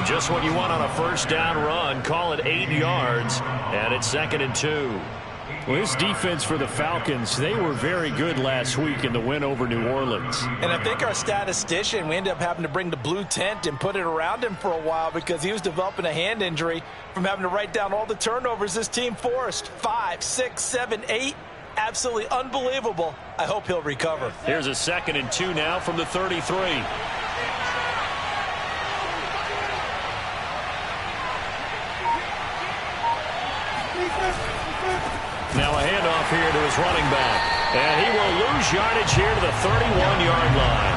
Just what you want on a first down run. Call it 8 yards, and it's 2nd and 2. Well, this defense for the Falcons, they were very good last week in the win over New Orleans. And I think our statistician, we ended up having to bring the blue tent and put it around him for a while because he was developing a hand injury from having to write down all the turnovers this team forced. 5, 6, 7, 8. Absolutely unbelievable. I hope he'll recover. Here's a 2nd and 2 now from the 33. Now a handoff here to his running back. And he will lose yardage here to the 31-yard line.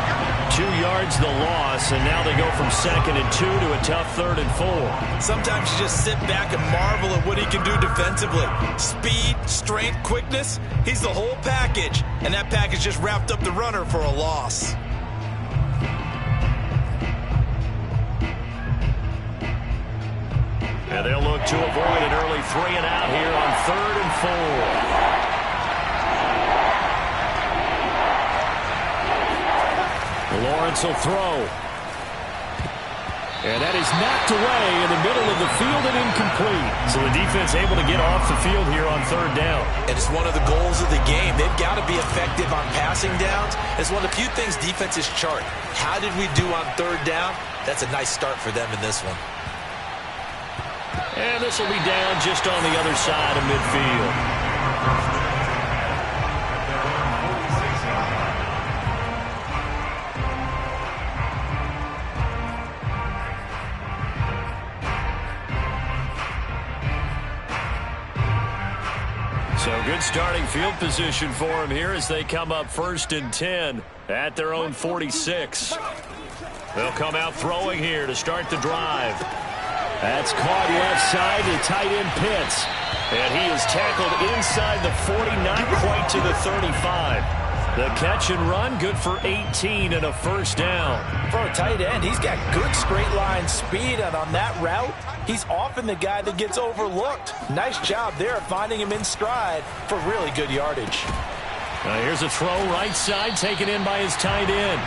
2 yards the loss, and now they go from 2nd and 2 to a tough 3rd and 4. Sometimes you just sit back and marvel at what he can do defensively. Speed, strength, quickness, he's the whole package. And that package just wrapped up the runner for a loss. And they'll look to avoid an early 3 and out here on 3rd and 4. Lawrence will throw. And that is knocked away in the middle of the field and incomplete. So the defense able to get off the field here on 3rd down. And it's one of the goals of the game. They've got to be effective on passing downs. It's one of the few things defenses chart. How did we do on 3rd down? That's a nice start for them in this one. And this will be down just on the other side of midfield. So good starting field position for him here as they come up 1st and 10 at their own 46. They'll come out throwing here to start the drive. That's caught left side to tight end Pitts. And he is tackled inside the 40, not quite to the 35. The catch and run, good for 18 and a 1st down. For a tight end, he's got good straight line speed, and on that route, he's often the guy that gets overlooked. Nice job there finding him in stride for really good yardage. Now here's a throw right side taken in by his tight end.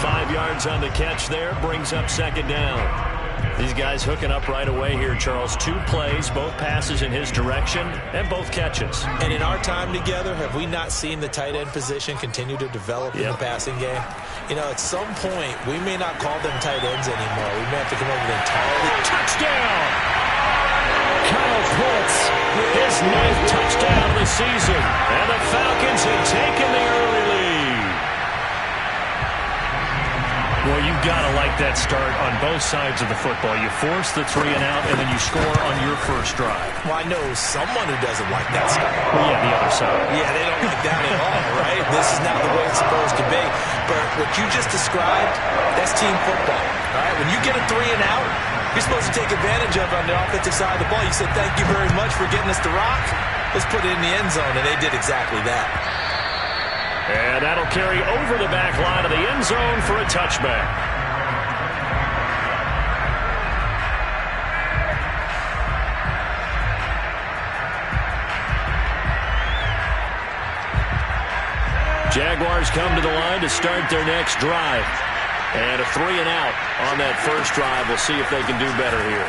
5 yards on the catch there, brings up 2nd down. These guys hooking up right away here, Charles. 2 plays, both passes in his direction, and both catches. And in our time together, have we not seen the tight end position continue to develop in the passing game? You know, at some point, we may not call them tight ends anymore. We may have to come up with entirely. Touchdown! Kyle Pitts, his 9th touchdown of the season. And the Falcons have taken the early lead. Well, you've got to like that start on both sides of the football. You force the 3 and out, and then you score on your first drive. Well, I know someone who doesn't like that start. Well, yeah, the other side. Yeah, they don't like that at all, right? This is not the way it's supposed to be. But what you just described, that's team football, all right? When you get a 3 and out, you're supposed to take advantage of it on the offensive side of the ball. You said, thank you very much for getting us the rock. Let's put it in the end zone, and they did exactly that. And that'll carry over the back line of the end zone for a touchback. Jaguars come to the line to start their next drive. And a 3 and out on that first drive. We'll see if they can do better here.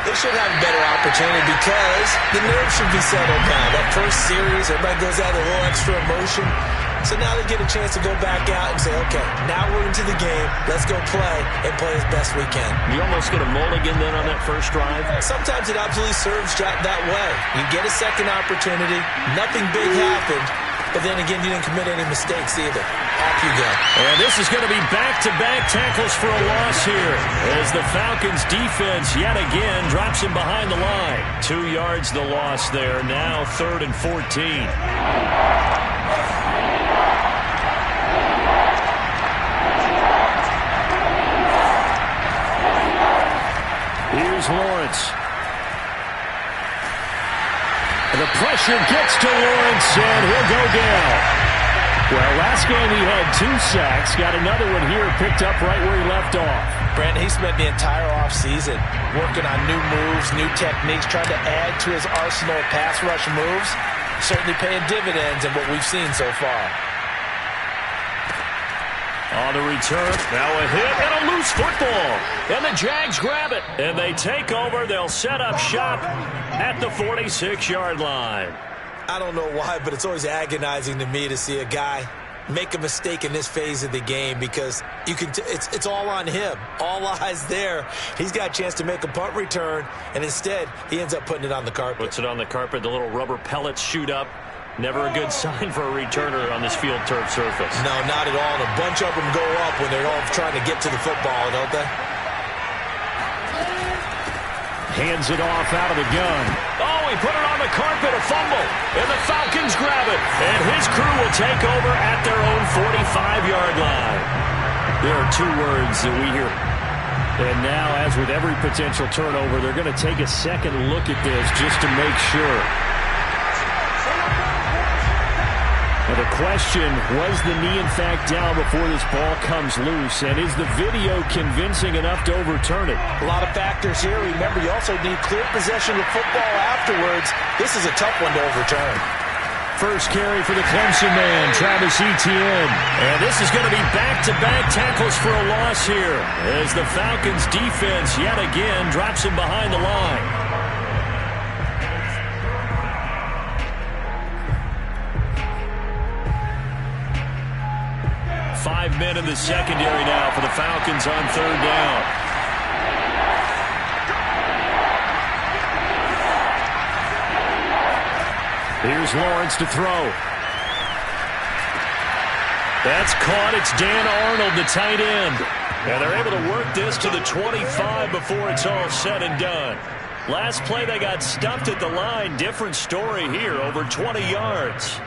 They should have a better opportunity because the nerves should be settled down. That first series, everybody goes out with a little extra emotion. So now they get a chance to go back out and say, okay, now we're into the game. Let's go play and play as best we can. You almost get a mulligan then on that first drive? Sometimes it absolutely serves that way. You get a second opportunity. Nothing big happened. But then again, you didn't commit any mistakes either. Off you go. And this is going to be back-to-back tackles for a loss here as the Falcons defense yet again drops him behind the line. 2 yards the loss there. Now 3rd and 14. Here's Lawrence. And the pressure gets to Lawrence, and he'll go down. Well, last game he had 2 sacks. Got another one here picked up right where he left off. Brandon, he spent the entire offseason working on new moves, new techniques, trying to add to his arsenal of pass rush moves. Certainly paying dividends in what we've seen so far. On the return, now a hit and a loose football. And the Jags grab it. And they take over. They'll set up shop at the 46-yard line. I don't know why, but it's always agonizing to me to see a guy make a mistake in this phase of the game because it's all on him. All eyes there. He's got a chance to make a punt return, and instead he ends up putting it on the carpet. Puts it on the carpet. The little rubber pellets shoot up. Never a good sign for a returner on this field turf surface. No, not at all. And a bunch of them go up when they're all trying to get to the football, don't they? Hands it off out of the gun. Oh, he put it on the carpet, a fumble. And the Falcons grab it. And his crew will take over at their own 45-yard line. There are two words that we hear. And now, as with every potential turnover, they're going to take a second look at this just to make sure. Now the question, was the knee in fact down before this ball comes loose? And is the video convincing enough to overturn it? A lot of factors here. Remember, you also need clear possession of the football afterwards. This is a tough one to overturn. First carry for the Clemson man, Travis Etienne. And this is going to be back-to-back tackles for a loss here as the Falcons defense yet again drops him behind the line. 5 men in the secondary now for the Falcons on third down. Here's Lawrence to throw. That's caught. It's Dan Arnold, the tight end. And they're able to work this to the 25 before it's all said and done. Last play they got stuffed at the line. Different story here, over 20 yards.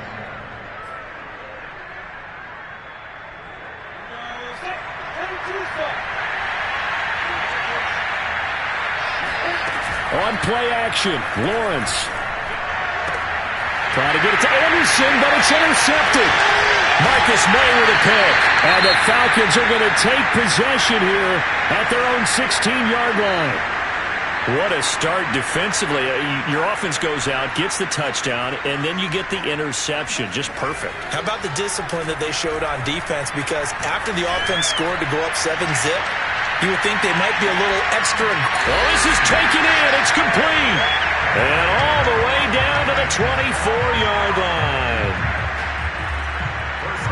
On play action, Lawrence. Trying to get it to Anderson, but it's intercepted. Marcus May with a pick. And the Falcons are going to take possession here at their own 16-yard line. What a start defensively. Your offense goes out, gets the touchdown, and then you get the interception. Just perfect. How about the discipline that they showed on defense? Because after the offense scored to go up 7-zip, you would think they might be a little extra. Oh, this is taken in. It's complete. And all the way down to the 24-yard line.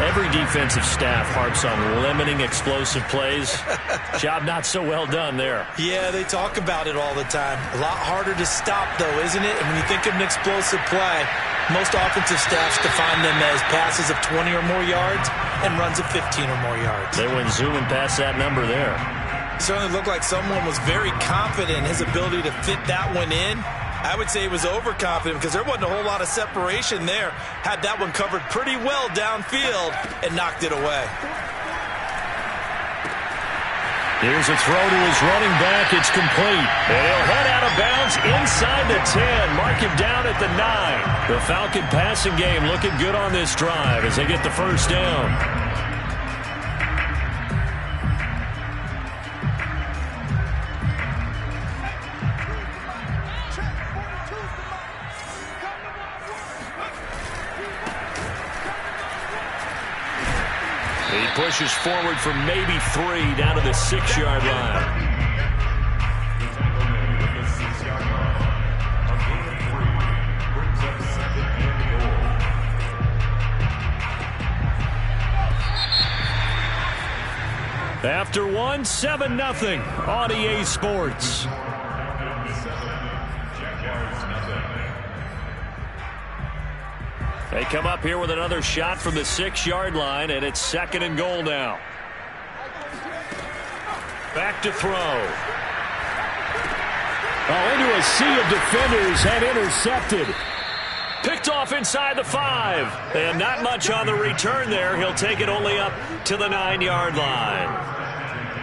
Every defensive staff harps on limiting explosive plays. Job not so well done there. Yeah, they talk about it all the time. A lot harder to stop, though, isn't it? And when you think of an explosive play, most offensive staffs define them as passes of 20 or more yards and runs of 15 or more yards. They went zooming past that number there. It certainly looked like someone was very confident in his ability to fit that one in. I would say he was overconfident because there wasn't a whole lot of separation there. Had that one covered pretty well downfield and knocked it away. Here's a throw to his running back. It's complete. And he'll head out of bounds inside the 10. Mark him down at the 9. The Falcon passing game looking good on this drive as they get the first down. He pushes forward for maybe 3 down to the 6-yard line. After 1, 7-0 on EA Sports. They come up here with another shot from the 6-yard line, and it's 2nd and goal now. Back to throw. Oh, into a sea of defenders and intercepted. Picked off inside the 5. And not much on the return there. He'll take it only up to the 9-yard line.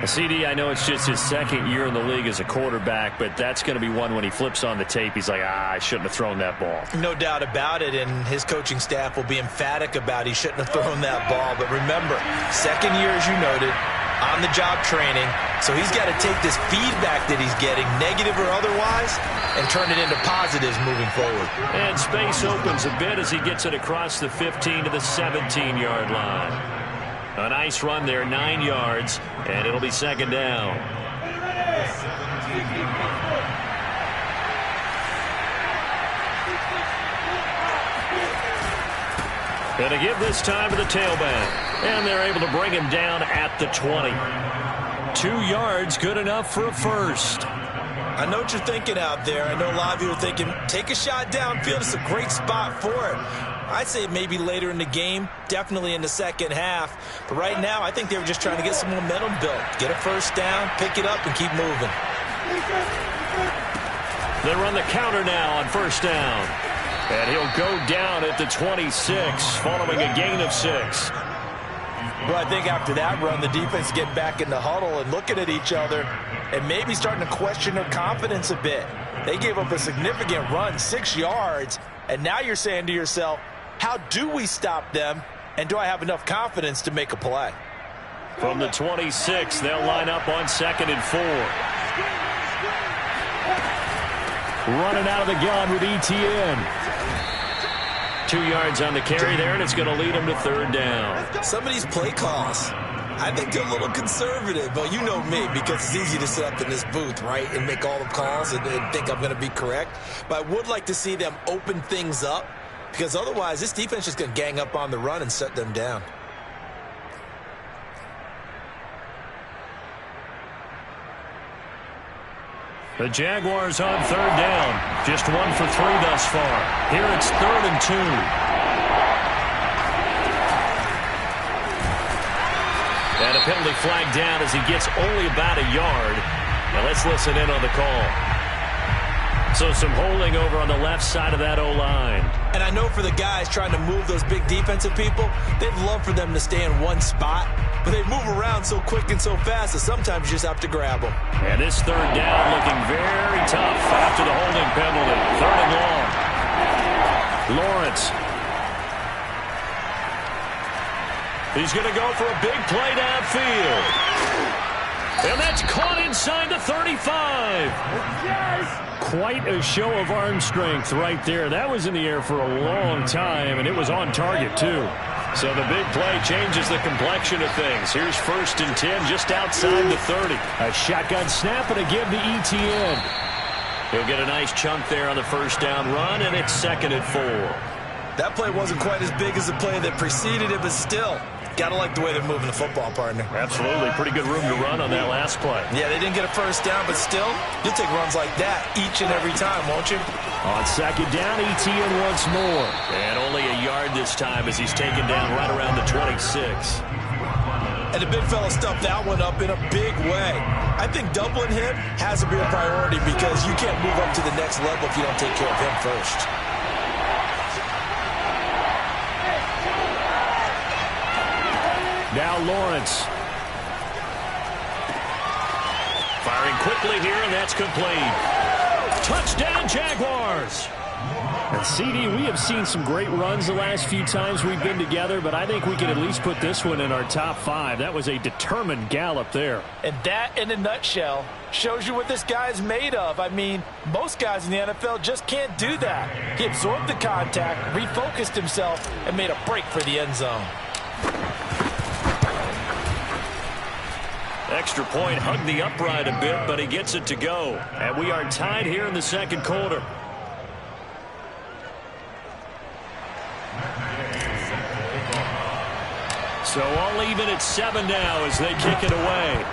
CD, I know it's just his 2nd year in the league as a quarterback, but that's going to be one when he flips on the tape. He's like, I shouldn't have thrown that ball. No doubt about it, and his coaching staff will be emphatic about he shouldn't have thrown that ball. But remember, 2nd year, as you noted, on-the-job training, so he's got to take this feedback that he's getting, negative or otherwise, and turn it into positives moving forward. And space opens a bit as he gets it across the 15 to the 17-yard line. A nice run there, 9 yards, and it'll be second down. Going to give this time to the tailback, and they're able to bring him down at the 20. 2 yards, good enough for a first. I know what you're thinking out there. I know a lot of you are thinking, take a shot downfield. It's a great spot for it. I'd say maybe later in the game, definitely in the second half. But right now, I think they were just trying to get some momentum built. Get a first down, pick it up, and keep moving. They run the counter now on first down. And he'll go down at the 26, following a gain of 6. Well, I think after that run, the defense getting back in the huddle and looking at each other and maybe starting to question their confidence a bit. They gave up a significant run, 6 yards, and now you're saying to yourself, how do we stop them, and do I have enough confidence to make a play? From the 26, they'll line up on 2nd and 4. Running out of the gun with ETN. 2 yards on the carry there, and it's going to lead him to 3rd down. Some of these play calls, I think they're a little conservative, but you know me, because it's easy to sit up in this booth, right, and make all the calls and think I'm going to be correct. But I would like to see them open things up, because otherwise this defense is going to gang up on the run and shut them down. The Jaguars on 3rd down. Just 1 for 3 thus far. Here it's 3rd and 2. And a penalty flag down as he gets only about a yard. Now let's listen in on the call. So some holding over on the left side of that O-line. And I know for the guys trying to move those big defensive people, they'd love for them to stay in one spot. But they move around so quick and so fast that sometimes you just have to grab them. And this 3rd down looking very tough after the holding penalty. 3rd and long. Lawrence. He's going to go for a big play downfield. And that's caught inside the 35. Quite a show of arm strength right there. That was in the air for a long time, and it was on target, too. So the big play changes the complexion of things. Here's 1st and 10 just outside the 30. A shotgun snap and a give to ETN. He'll get a nice chunk there on the first down run, and it's 2nd and 4. That play wasn't quite as big as the play that preceded it, but still, gotta like the way they're moving the football, partner. Absolutely. Pretty good room to run on that last play. Yeah, they didn't get a first down, but still, you'll take runs like that each and every time, won't you? On 2nd down, ETN once more. And only a yard this time as he's taken down right around the 26. And the big fella stuffed that one up in a big way. I think doubling him has to be a priority because you can't move up to the next level if you don't take care of him first. Now Lawrence. Firing quickly here, and that's complete. Touchdown, Jaguars! And CD, we have seen some great runs the last few times we've been together, but I think we can at least put this one in our top 5. That was a determined gallop there. And that, in a nutshell, shows you what this guy is made of. I mean, most guys in the NFL just can't do that. He absorbed the contact, refocused himself, and made a break for the end zone. Extra point, hugged the upright a bit, but he gets it to go. And we are tied here in the 2nd quarter. So all even at 7 now as they kick it away.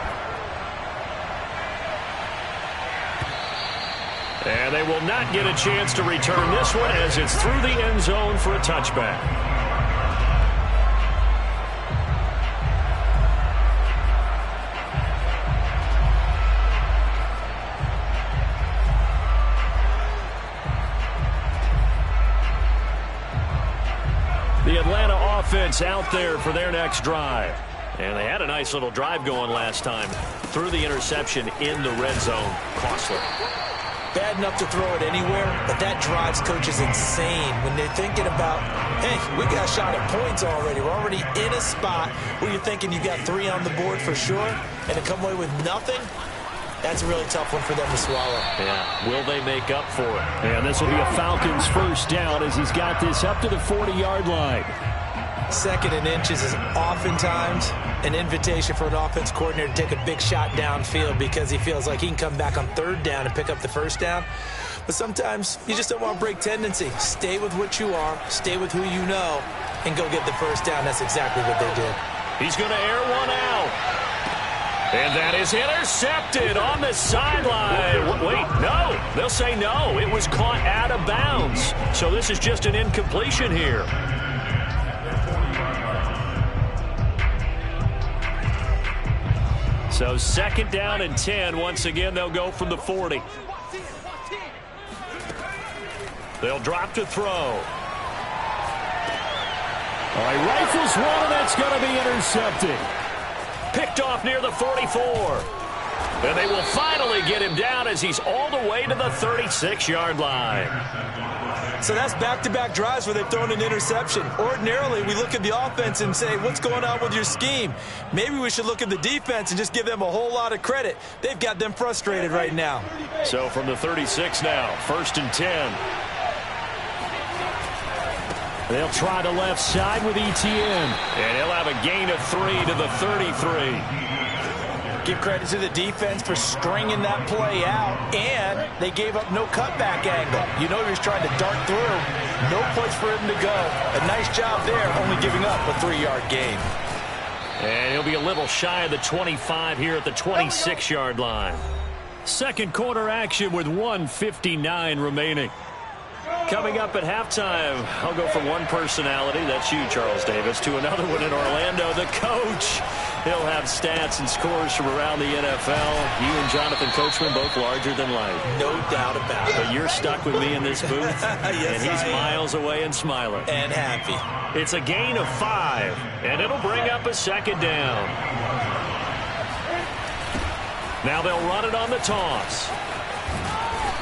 And they will not get a chance to return this one as it's through the end zone for a touchback. The Atlanta offense out there for their next drive. And they had a nice little drive going last time. Threw the interception in the red zone. Costly. Bad enough to throw it anywhere, but that drives coaches insane when they're thinking about, hey, we got a shot at points already. We're already in a spot where you're thinking you got 3 on the board for sure, and to come away with nothing, that's a really tough one for them to swallow. Yeah, will they make up for it? And this will be a Falcons first down as he's got this up to the 40-yard line. Second and inches is oftentimes an invitation for an offense coordinator to take a big shot downfield because he feels like he can come back on third down and pick up the first down. But sometimes you just don't want to break tendency. Stay with what you are, stay with who you know, and go get the first down. That's exactly what they did. He's going to air one out. And that is intercepted on the sideline. Wait, no. They'll say no. It was caught out of bounds. So this is just an incompletion here. So second down and 10. Once again, they'll go from the 40. They'll drop to throw. All right, rifles one, and that's going to be intercepted. Picked off near the 44. And they will finally get him down as he's all the way to the 36-yard line. So that's back-to-back drives where they've thrown an interception. Ordinarily, we look at the offense and say, what's going on with your scheme? Maybe we should look at the defense and just give them a whole lot of credit. They've got them frustrated right now. So from the 36 now, 1st and 10. They'll try the left side with Etienne. And he'll have a gain of 3 to the 33. Give credit to the defense for stringing that play out, and they gave up no cutback angle. You know he was trying to dart through. No place for him to go. A nice job there, only giving up a 3-yard gain. And he'll be a little shy of the 25 here at the 26-yard line. Second quarter action with 1:59 remaining. Coming up at halftime, I'll go from one personality, that's you, Charles Davis, to another one in Orlando, the coach. He'll have stats and scores from around the NFL. You and Jonathan Coachman, both larger than life. No doubt about it. But you're stuck with me in this booth, yes, and he's miles away and smiling. And happy. It's a gain of 5, and it'll bring up a second down. Now they'll run it on the toss.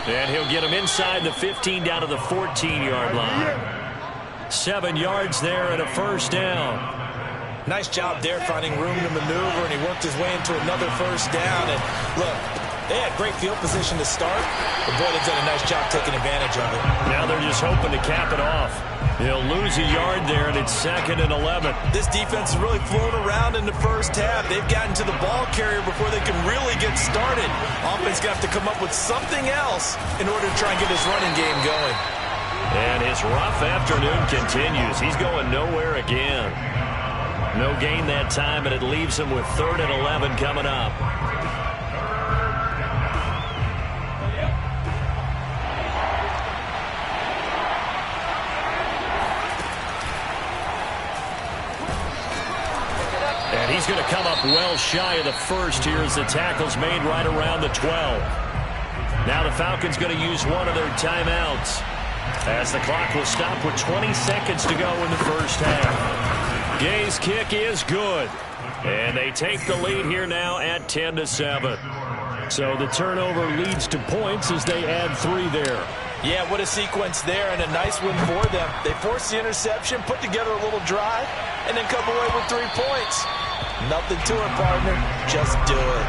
And he'll get him inside the 15 down to the 14-yard line. 7 yards there and a first down. Nice job there finding room to maneuver, and he worked his way into another first down. And look, they had great field position to start, but boy, they've done a nice job taking advantage of it. Now they're just hoping to cap it off. He'll lose a yard there, and it's 2nd and 11. This defense has really flown around in the first half. They've gotten to the ball carrier before they can really get started. Offense got to come up with something else in order to try and get his running game going. And his rough afternoon continues. He's going nowhere again. No gain that time, and it leaves him with 3rd and 11 coming up. And he's going to come up well shy of the first here as the tackle's made right around the 12. Now the Falcons going to use one of their timeouts as the clock will stop with 20 seconds to go in the first half. Gay's kick is good. And they take the lead here now at 10-7. So the turnover leads to points as they add 3 there. Yeah, what a sequence there, and a nice win for them. They forced the interception, put together a little drive, and then come away with 3 points. Nothing to it, partner. Just do it.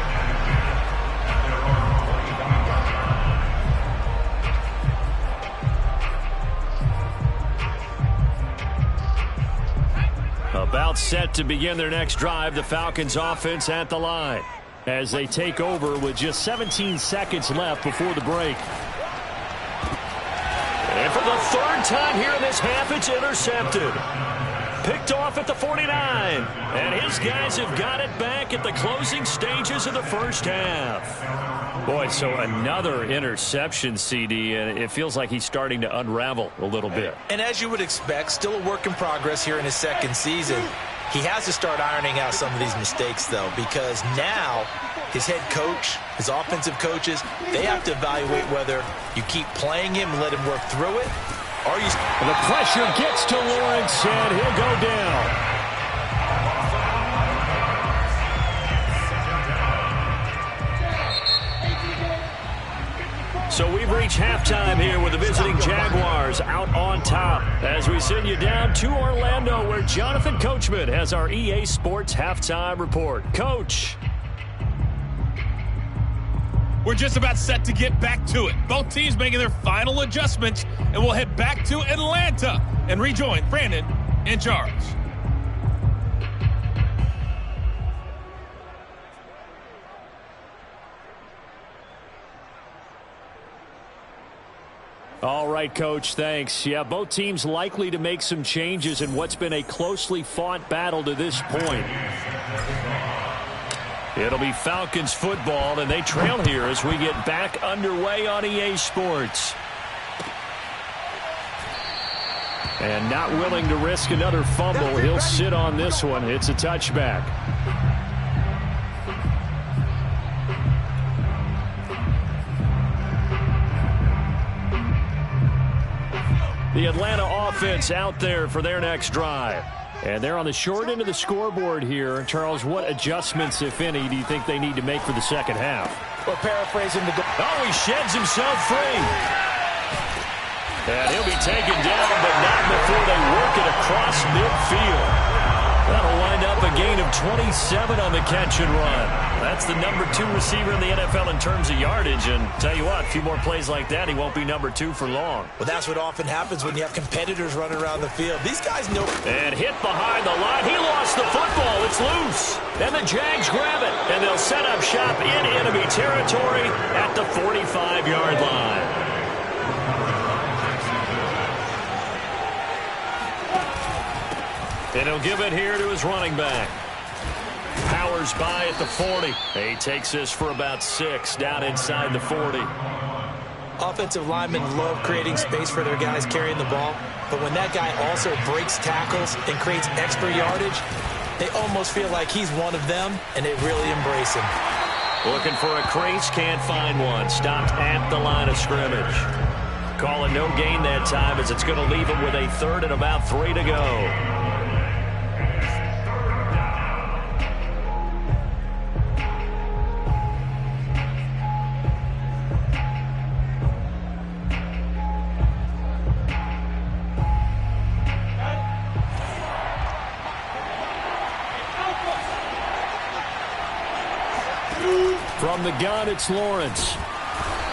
About set to begin their next drive, the Falcons offense at the line as they take over with just 17 seconds left before the break. And for the 3rd time here in this half, it's intercepted. Picked off at the 49. And his guys have got it back at the closing stages of the first half. Boy, so another interception, CD, and it feels like he's starting to unravel a little bit. And as you would expect, still a work in progress here in his 2nd season. He has to start ironing out some of these mistakes, though, because now his head coach, his offensive coaches, they have to evaluate whether you keep playing him and let him work through it, or you... The pressure gets to Lawrence, and he'll go down. So we've reached halftime here with the visiting Jaguars out on top as we send you down to Orlando where Jonathan Coachman has our EA Sports halftime report. Coach. We're just about set to get back to it. Both teams making their final adjustments, and we'll head back to Atlanta and rejoin Brandon and Charles. All right, Coach, thanks. Yeah, both teams likely to make some changes in what's been a closely fought battle to this point. It'll be Falcons football, and they trail here as we get back underway on EA Sports. And not willing to risk another fumble, he'll sit on this one. It's a touchback. The Atlanta offense out there for their next drive. And they're on the short end of the scoreboard here. Charles, what adjustments, if any, do you think they need to make for the second half? Well, paraphrasing the... Oh, he sheds himself free. And he'll be taken down, but not before they work it across midfield. That'll wind up a gain of 27 on the catch and run. That's the number 2 receiver in the NFL in terms of yardage. And tell you what, a few more plays like that, he won't be number 2 for long. Well, that's what often happens when you have competitors running around the field. These guys know. And hit behind the line. He lost the football. It's loose. And the Jags grab it. And they'll set up shop in enemy territory at the 45-yard line. And he'll give it here to his running back. Powers by at the 40. He takes this for about 6 down inside the 40. Offensive linemen love creating space for their guys carrying the ball. But when that guy also breaks tackles and creates extra yardage, they almost feel like he's one of them, and they really embrace him. Looking for a crease, can't find one. Stopped at the line of scrimmage. Calling no gain that time as it's going to leave him with a 3rd and about 3 to go. From the gun, it's Lawrence.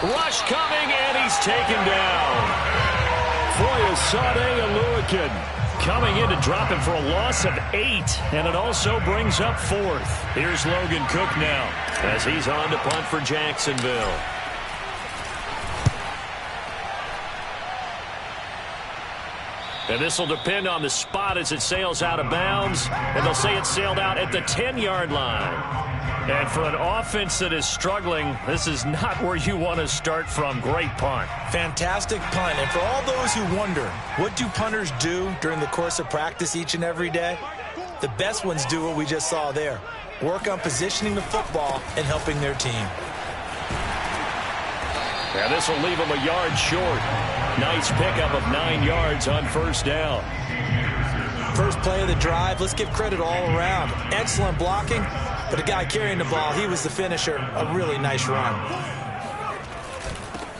Rush coming, and he's taken down. Foyesade Aluakin coming in to drop him for a loss of 8, and it also brings up 4th. Here's Logan Cook now as he's on to punt for Jacksonville. And this will depend on the spot as it sails out of bounds, and they'll say it sailed out at the 10-yard line. And for an offense that is struggling, this is not where you want to start from. Great punt. Fantastic punt. And for all those who wonder, what do punters do during the course of practice each and every day? The best ones do what we just saw there. Work on positioning the football and helping their team. Yeah, this will leave them a yard short. Nice pickup of 9 yards on 1st down. First play of the drive, let's give credit all around. Excellent blocking. But the guy carrying the ball, he was the finisher. A really nice run.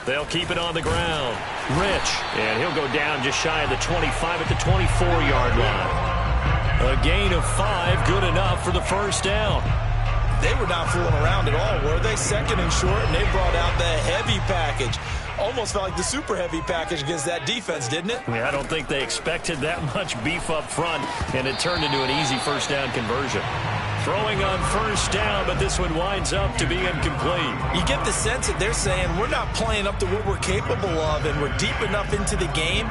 They'll keep it on the ground. Rich. And he'll go down just shy of the 25 at the 24-yard line. A gain of 5, good enough for the 1st down. They were not fooling around at all, were they? 2nd and short, and they brought out the heavy package. Almost felt like the super heavy package against that defense, didn't it? Yeah, I don't think they expected that much beef up front, and it turned into an easy 1st down conversion. Throwing on 1st down, but this one winds up to be incomplete. You get the sense that they're saying we're not playing up to what we're capable of, and we're deep enough into the game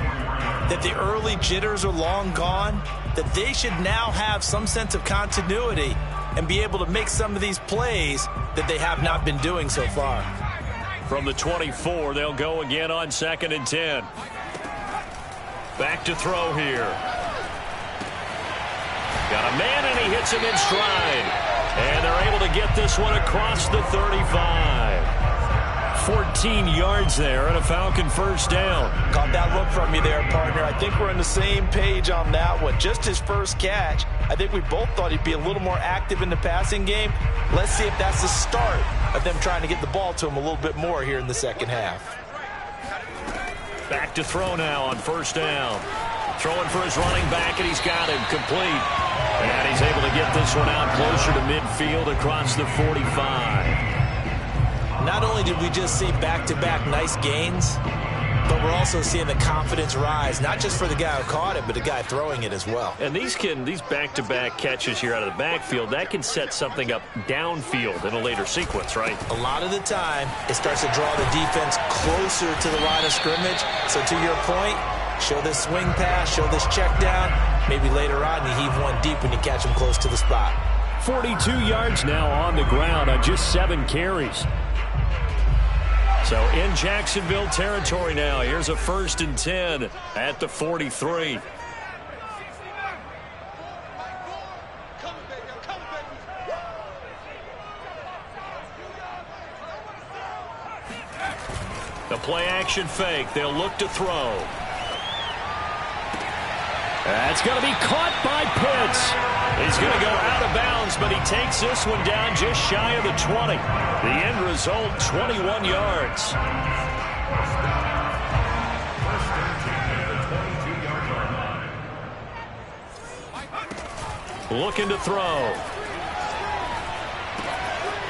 that the early jitters are long gone, that they should now have some sense of continuity and be able to make some of these plays that they have not been doing so far. From the 24, they'll go again on 2nd and 10. Back to throw here. Got a man, and he hits him in stride. And they're able to get this one across the 35. 14 yards there and a Falcon 1st down. Caught that look from you there, partner. I think we're on the same page on that one. Just his first catch. I think we both thought he'd be a little more active in the passing game. Let's see if that's the start of them trying to get the ball to him a little bit more here in the second half. Back to throw now on 1st down. Throwing for his running back, and he's got him complete. And he's able to get this one out closer to midfield across the 45. Not only did we just see back-to-back nice gains, but we're also seeing the confidence rise, not just for the guy who caught it, but the guy throwing it as well. And these back-to-back catches here out of the backfield, that can set something up downfield in a later sequence, right? A lot of the time, it starts to draw the defense closer to the line of scrimmage. So to your point, show this swing pass, show this check down. Maybe later on you heave one deep when you catch him close to the spot. 42 yards now on the ground on just 7 carries. So in Jacksonville territory now. Here's a 1st and 10 at the 43. The play action fake. They'll look to throw. That's going to be caught by Pitts. He's going to go out of bounds, but he takes this one down just shy of the 20. The end result, 21 yards. Looking to throw.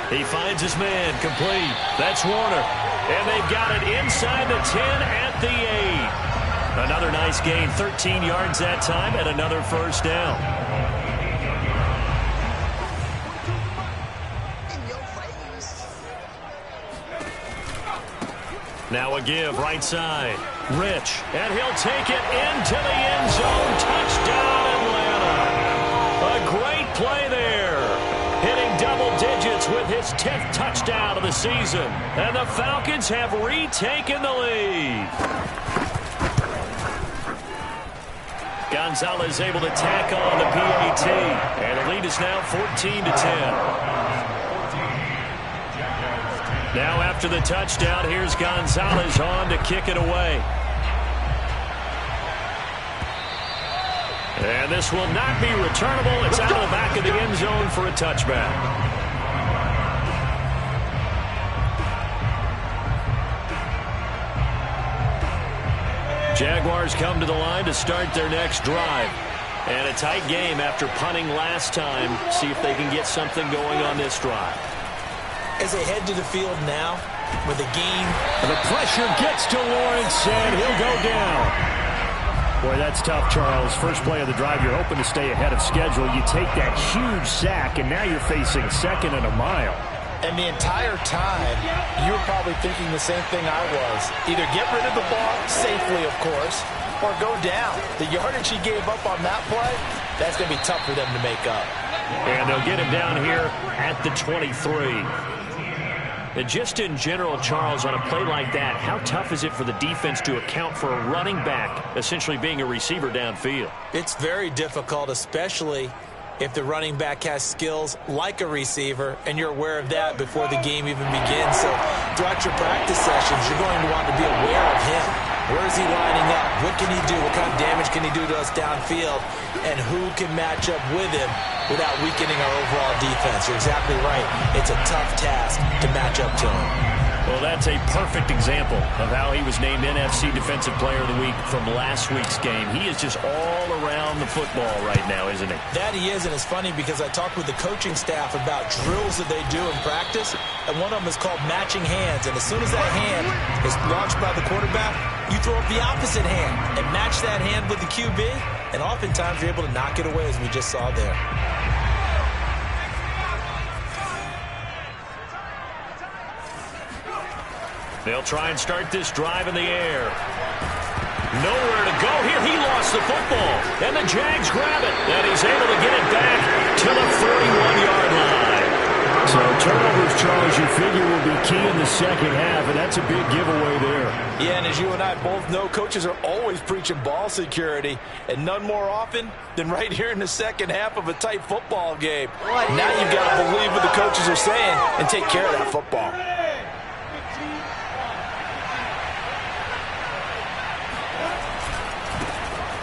He finds his man, complete. That's Warner. And they've got it inside the 10 at the 8. Another nice gain, 13 yards that time, and another 1st down. Now a give, right side. Rich, and he'll take it into the end zone. Touchdown, Atlanta. A great play there. Hitting double digits with his 10th touchdown of the season. And the Falcons have retaken the lead. Gonzalez able to tack on the PAT. And the lead is now 14-10. Now after the touchdown, here's Gonzalez on to kick it away. And this will not be returnable. It's out of the back of the end zone for a touchback. Jaguars come to the line to start their next drive. And a tight game after punting last time. See if they can get something going on this drive. As they head to the field now with a game. And the pressure gets to Lawrence, and he'll go down. Boy, that's tough, Charles. First play of the drive, you're hoping to stay ahead of schedule. You take that huge sack, and now you're facing 2nd and a mile. And the entire time, you were probably thinking the same thing I was. Either get rid of the ball, safely of course, or go down. The yardage he gave up on that play, that's going to be tough for them to make up. And they'll get him down here at the 23. And just in general, Charles, on a play like that, how tough is it for the defense to account for a running back essentially being a receiver downfield? It's very difficult, especially if the running back has skills like a receiver, and you're aware of that before the game even begins. So throughout your practice sessions, you're going to want to be aware of him. Where is he lining up? What can he do? What kind of damage can he do to us downfield? And who can match up with him without weakening our overall defense? You're exactly right. It's a tough task to match up to him. Well, that's a perfect example of how he was named NFC Defensive Player of the Week from last week's game. He is just all around the football right now, isn't he? That he is, and it's funny because I talked with the coaching staff about drills that they do in practice, and one of them is called matching hands. And as soon as that hand is launched by the quarterback, you throw up the opposite hand and match that hand with the QB, and oftentimes you're able to knock it away, as we just saw there. They'll try and start this drive in the air. Nowhere to go here. He lost the football. And the Jags grab it. And he's able to get it back to the 41-yard line. So turnovers, Charles, you figure will be key in the second half, and that's a big giveaway there. Yeah, and as you and I both know, coaches are always preaching ball security, and none more often than right here in the second half of a tight football game. Now you've got to believe what the coaches are saying and take care of that football.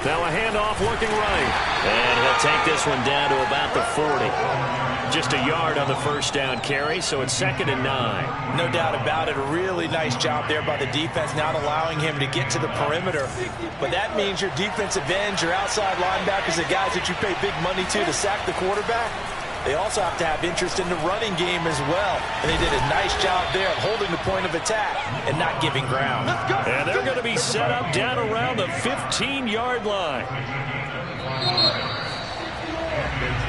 Now a handoff looking right. And he'll take this one down to about the 40. Just a yard on the first down carry, so it's 2nd and 9. No doubt about it. A really nice job there by the defense, not allowing him to get to the perimeter. But that means your defensive ends, your outside linebackers, the guys that you pay big money to sack the quarterback, They also have to have interest in the running game as well. And they did a nice job there of holding the point of attack and not giving ground. And they're going to be set up down around the 15-yard line.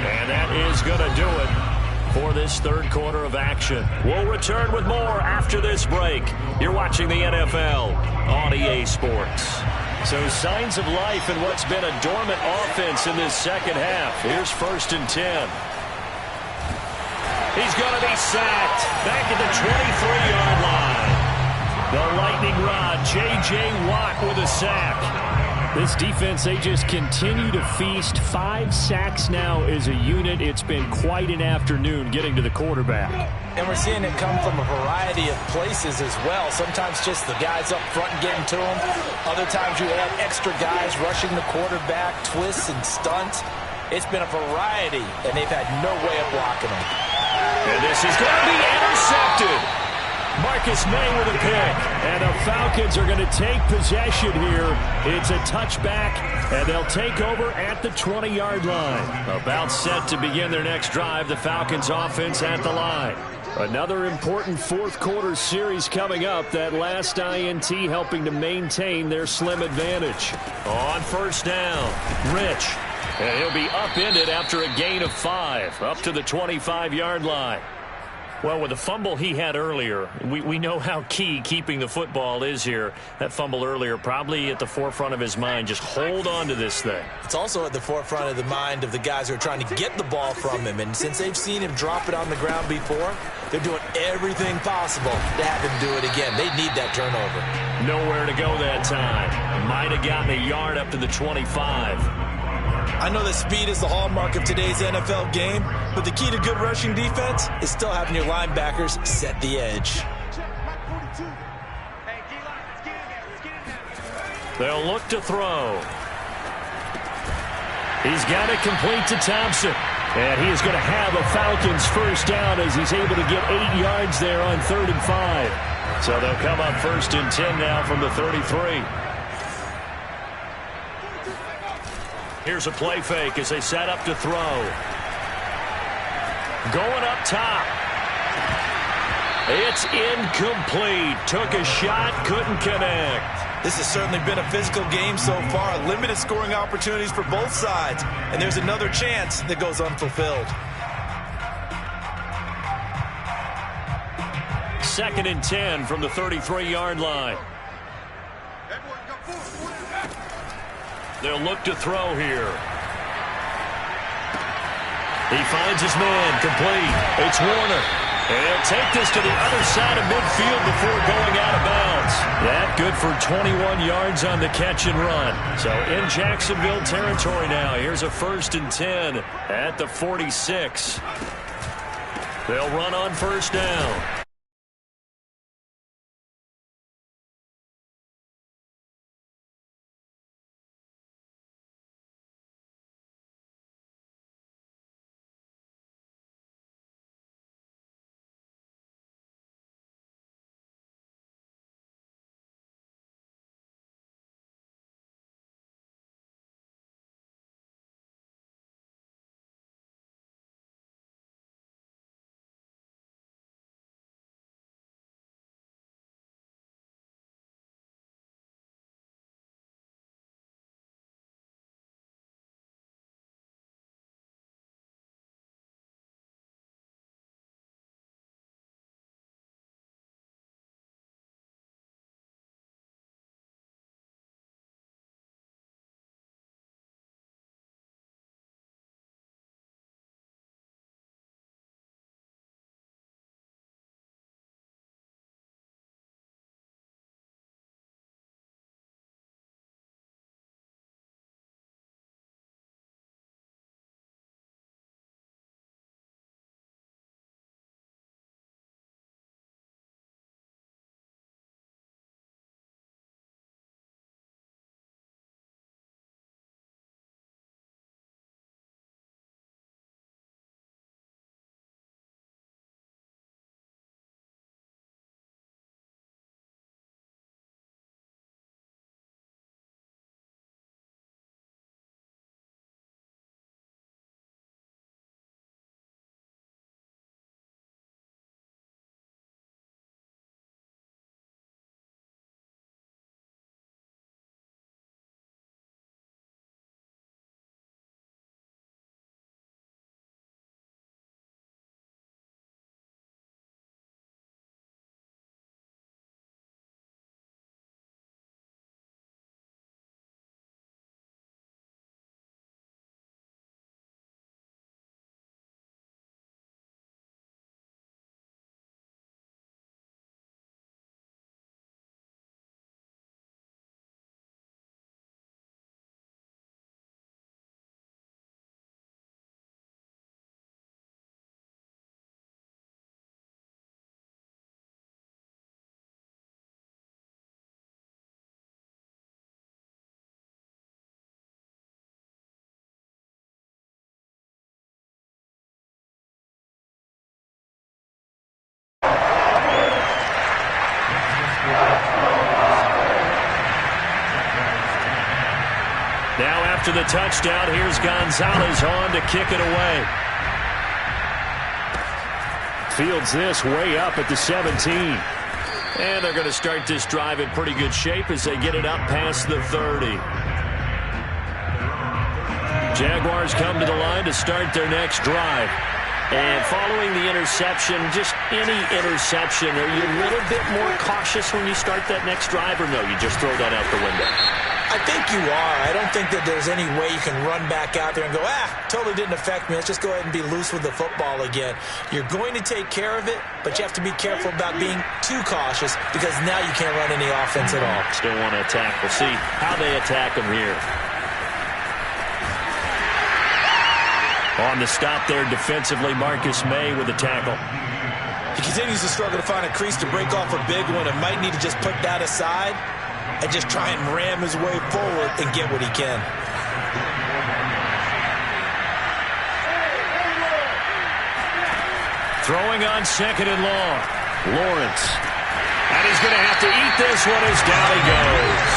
And that is going to do it for this third quarter of action. We'll return with more after this break. You're watching the NFL on EA Sports. So signs of life in what's been a dormant offense in this second half. Here's 1st and 10. He's going to be sacked back at the 23-yard line. The lightning rod, J.J. Watt with a sack. This defense, they just continue to feast. 5 sacks now as a unit. It's been quite an afternoon getting to the quarterback. And we're seeing it come from a variety of places as well. Sometimes just the guys up front and getting to them. Other times you add extra guys rushing the quarterback, twists and stunts. It's been a variety, and they've had no way of blocking them. And this is going to be intercepted. Marcus May with a pick. And the Falcons are going to take possession here. It's a touchback, and they'll take over at the 20-yard line. About set to begin their next drive, the Falcons offense at the line. Another important fourth quarter series coming up. That last INT helping to maintain their slim advantage. On 1st down, Rich. And he'll be upended after a gain of 5, up to the 25-yard line. Well, with the fumble he had earlier, we know how key keeping the football is here. That fumble earlier probably at the forefront of his mind. Just hold on to this thing. It's also at the forefront of the mind of the guys who are trying to get the ball from him. And since they've seen him drop it on the ground before, they're doing everything possible to have him do it again. They need that turnover. Nowhere to go that time. Might have gotten a yard up to the 25. I know that speed is the hallmark of today's NFL game, but the key to good rushing defense is still having your linebackers set the edge. They'll look to throw. He's got it complete to Thompson. And he is going to have a Falcons first down as he's able to get 8 yards there on 3rd and 5. So they'll come up 1st and 10 now from the 33. Here's a play fake as they set up to throw. Going up top. It's incomplete. Took a shot, couldn't connect. This has certainly been a physical game so far. Limited scoring opportunities for both sides. And there's another chance that goes unfulfilled. 2nd and 10 from the 33-yard line. They'll look to throw here. He finds his man, complete. It's Warner. And he'll take this to the other side of midfield before going out of bounds. That good for 21 yards on the catch and run. So in Jacksonville territory now. Here's a 1st and 10 at the 46. They'll run on 1st down. Now after the touchdown, here's Gonzalez on to kick it away. Fields this way up at the 17. And they're going to start this drive in pretty good shape as they get it up past the 30. Jaguars come to the line to start their next drive. And following the interception, just any interception, are you a little bit more cautious when you start that next drive, or no, you just throw that out the window? I think you are. I don't think that there's any way you can run back out there and go, totally didn't affect me. Let's just go ahead and be loose with the football again. You're going to take care of it, but you have to be careful about being too cautious because now you can't run any offense at all. Still want to attack. We'll see how they attack them here. On the stop there defensively, Marcus May with a tackle. He continues to struggle to find a crease to break off a big one and might need to just put that aside and just try and ram his way forward and get what he can. Throwing on second and long. Lawrence. And he's going to have to eat this one as down he goes.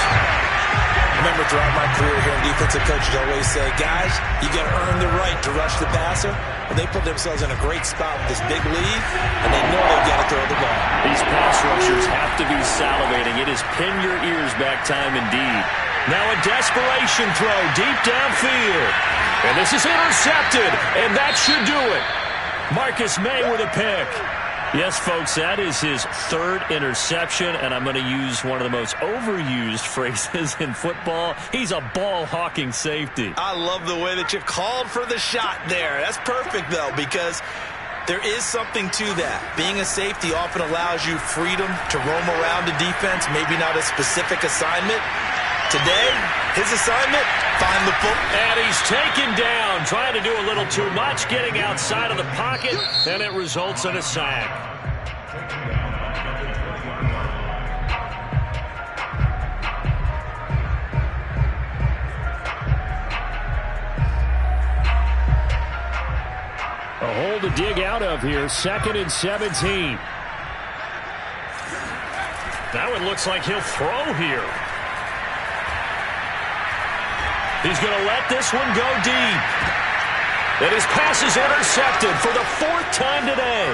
I remember throughout my career here, defensive coaches always say, guys, you got to earn the right to rush the passer. Well, they put themselves in a great spot with this big lead, and they know they've got to throw the ball. These pass rushers have to be salivating. It is pin your ears back time indeed. Now a desperation throw deep downfield. And this is intercepted, and that should do it. Marcus May with a pick. Yes, folks, that is his third interception, and I'm going to use one of the most overused phrases in football. He's a ball-hawking safety. I love the way that you called for the shot there. That's perfect, though, because there is something to that. Being a safety often allows you freedom to roam around the defense, maybe not a specific assignment. Today, his assignment, find the football. And he's taken down, trying to do a little too much, getting outside of the pocket, and it results in a sack. A hole to dig out of here, 2nd and 17. That one looks like he'll throw here. He's going to let this one go deep. And his pass is intercepted for the 4th time today.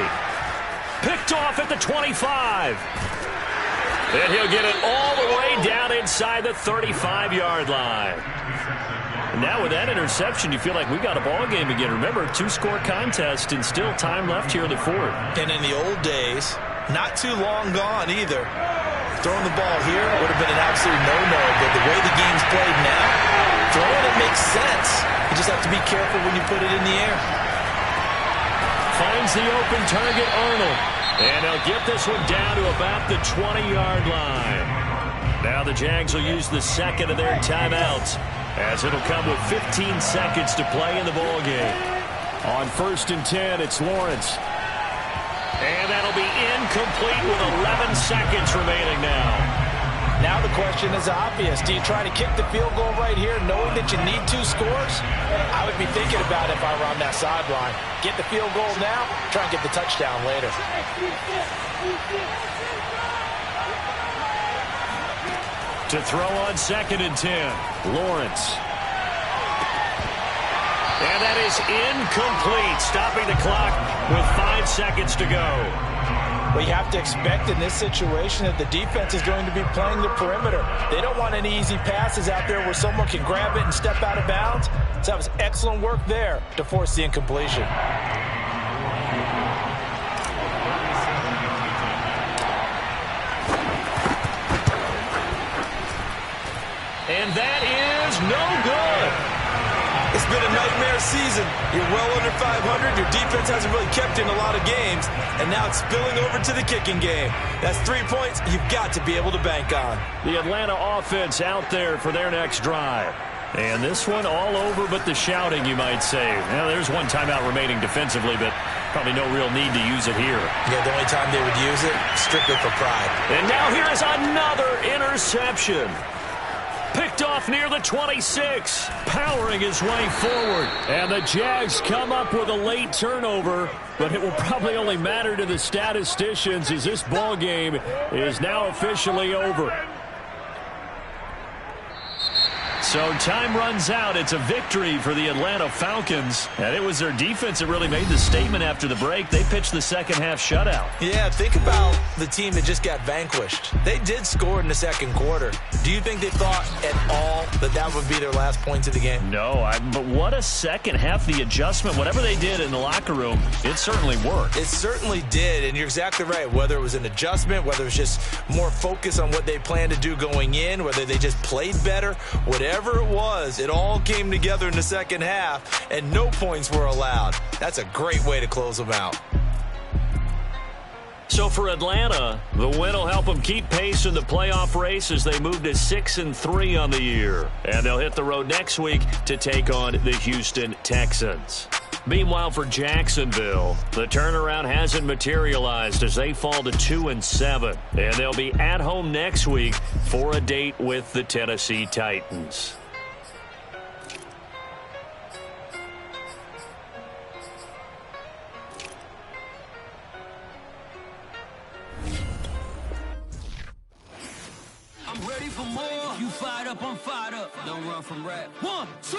Picked off at the 25. And he'll get it all the way down inside the 35-yard line. And now with that interception, you feel like we got a ball game again. Remember, 2-score contest and still time left here in the 4th. And in the old days, not too long gone either, throwing the ball here would have been an absolute no-no. But the way the game's played now, throwing it makes sense. You just have to be careful when you put it in the air. Finds the open target, Arnold. And they'll get this one down to about the 20-yard line. Now the Jags will use the second of their timeouts, as it'll come with 15 seconds to play in the ballgame. On 1st and 10, it's Lawrence. And that'll be incomplete with 11 seconds remaining now. Now the question is obvious. Do you try to kick the field goal right here knowing that you need 2 scores? I would be thinking about it if I were on that sideline. Get the field goal now, try and get the touchdown later. To throw on 2nd and 10, Lawrence. And that is incomplete, stopping the clock with 5 seconds to go. Well, you have to expect in this situation that the defense is going to be playing the perimeter. They don't want any easy passes out there where someone can grab it and step out of bounds. So that was excellent work there to force the incompletion. And that is no good. It's been a nightmare season. You're well under 500. Your defense hasn't really kept in a lot of games. And now it's spilling over to the kicking game. That's 3 points you've got to be able to bank on. The Atlanta offense out there for their next drive. And this one all over but the shouting, you might say. Now, there's one timeout remaining defensively, but probably no real need to use it here. Yeah, the only time they would use it, strictly for pride. And now here is another interception. Picked off near the 26, powering his way forward. And the Jags come up with a late turnover, but it will probably only matter to the statisticians as this ball game is now officially over. So time runs out. It's a victory for the Atlanta Falcons. And it was their defense that really made the statement after the break. They pitched the second half shutout. Yeah, think about the team that just got vanquished. They did score in the second quarter. Do you think they thought at all that that would be their last points of the game? No, but what a second half. The adjustment, whatever they did in the locker room, it certainly worked. It certainly did, and you're exactly right. Whether it was an adjustment, whether it was just more focus on what they planned to do going in, whether they just played better, whatever it was, it all came together in the second half, and no points were allowed. That's a great way to close them out. So for Atlanta, the win will help them keep pace in the playoff race as they move to 6-3 on the year. And they'll hit the road next week to take on the Houston Texans. Meanwhile, for Jacksonville, the turnaround hasn't materialized as they fall to 2-7. And they'll be at home next week for a date with the Tennessee Titans. I'm ready for more. You fired up, I'm fired up. Don't run from rap. 1, 2.